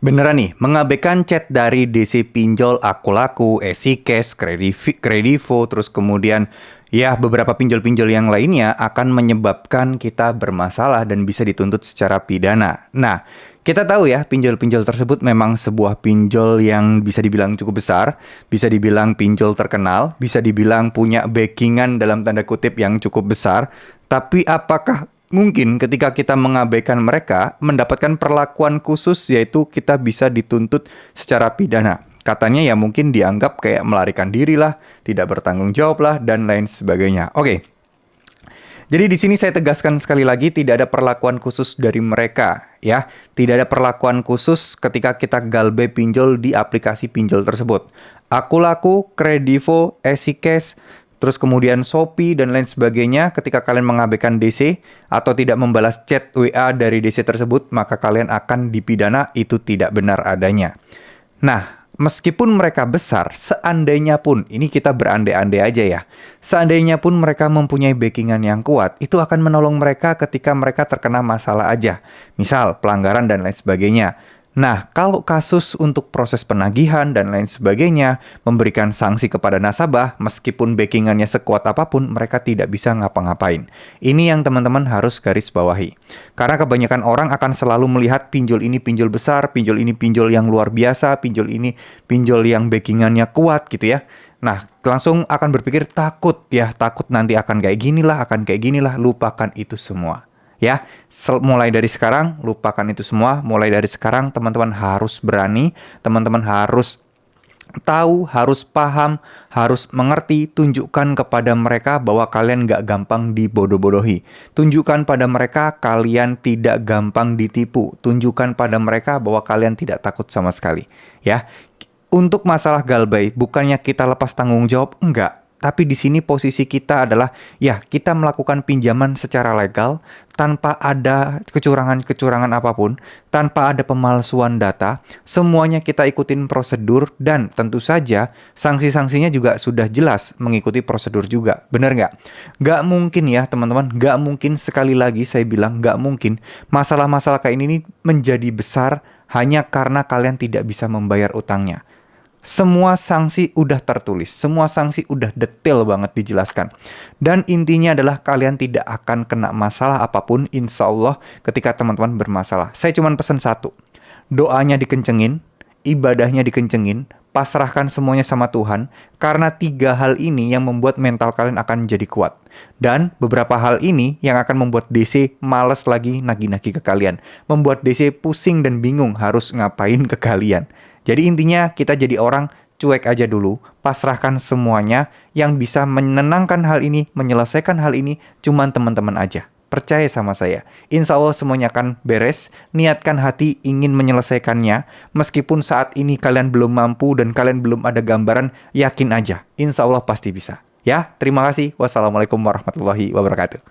Beneran nih, mengabaikan chat dari DC Pinjol, Aku Laku, EasyCash, Kredivo, terus kemudian ya beberapa pinjol-pinjol yang lainnya akan menyebabkan kita bermasalah dan bisa dituntut secara pidana. Nah, kita tahu ya pinjol-pinjol tersebut memang sebuah pinjol yang bisa dibilang cukup besar, bisa dibilang pinjol terkenal, bisa dibilang punya backingan dalam tanda kutip yang cukup besar. Tapi apakah mungkin ketika kita mengabaikan mereka, mendapatkan perlakuan khusus yaitu kita bisa dituntut secara pidana. Katanya ya mungkin dianggap kayak melarikan diri lah, tidak bertanggung jawab lah, dan lain sebagainya. Oke, jadi di sini saya tegaskan sekali lagi tidak ada perlakuan khusus dari mereka ya. Tidak ada perlakuan khusus ketika kita galbay pinjol di aplikasi pinjol tersebut. Aku Laku, Kredivo, EasyCash, terus kemudian Shopee dan lain sebagainya, ketika kalian mengabaikan DC atau tidak membalas chat WA dari DC tersebut, maka kalian akan dipidana. Itu tidak benar adanya. Nah, meskipun mereka besar, seandainya pun, ini kita berandai-andai aja ya, seandainya pun mereka mempunyai backingan yang kuat, itu akan menolong mereka ketika mereka terkena masalah aja. Misal, pelanggaran dan lain sebagainya. Nah, kalau kasus untuk proses penagihan dan lain sebagainya, memberikan sanksi kepada nasabah, meskipun backingannya sekuat apapun, mereka tidak bisa ngapa-ngapain. Ini yang teman-teman harus garis bawahi. Karena kebanyakan orang akan selalu melihat pinjol ini pinjol besar, pinjol ini pinjol yang luar biasa, pinjol ini pinjol yang backingannya kuat gitu ya. Nah, langsung akan berpikir takut ya, takut nanti akan kayak ginilah, lupakan itu semua. Ya, mulai dari sekarang lupakan itu semua. Mulai dari sekarang teman-teman harus berani, teman-teman harus tahu, harus paham, harus mengerti. Tunjukkan kepada mereka bahwa kalian gak gampang dibodoh-bodohi. Tunjukkan pada mereka kalian tidak gampang ditipu. Tunjukkan pada mereka bahwa kalian tidak takut sama sekali. Ya, untuk masalah galbay, bukannya kita lepas tanggung jawab, enggak. Tapi di sini posisi kita adalah, ya kita melakukan pinjaman secara legal, tanpa ada kecurangan-kecurangan apapun, tanpa ada pemalsuan data, semuanya kita ikutin prosedur, dan tentu saja sanksi-sanksinya juga sudah jelas mengikuti prosedur juga. Bener nggak? Nggak mungkin ya teman-teman, nggak mungkin, sekali lagi saya bilang nggak mungkin, masalah-masalah kayak ini menjadi besar hanya karena kalian tidak bisa membayar utangnya. Semua sanksi udah tertulis, semua sanksi udah detail banget dijelaskan. Dan intinya adalah kalian tidak akan kena masalah apapun, insya Allah, ketika teman-teman bermasalah. Saya cuma pesan satu, doanya dikencengin, ibadahnya dikencengin, pasrahkan semuanya sama Tuhan, karena 3 hal ini yang membuat mental kalian akan jadi kuat. Dan beberapa hal ini yang akan membuat DC males lagi nagih-nagih ke kalian, membuat DC pusing dan bingung harus ngapain ke kalian. Jadi intinya kita jadi orang cuek aja dulu, pasrahkan semuanya. Yang bisa menenangkan hal ini, menyelesaikan hal ini, cuman teman-teman aja. Percaya sama saya, insya Allah semuanya akan beres. Niatkan hati ingin menyelesaikannya. Meskipun saat ini kalian belum mampu dan kalian belum ada gambaran, yakin aja, insya Allah pasti bisa. Ya, terima kasih. Wassalamualaikum warahmatullahi wabarakatuh.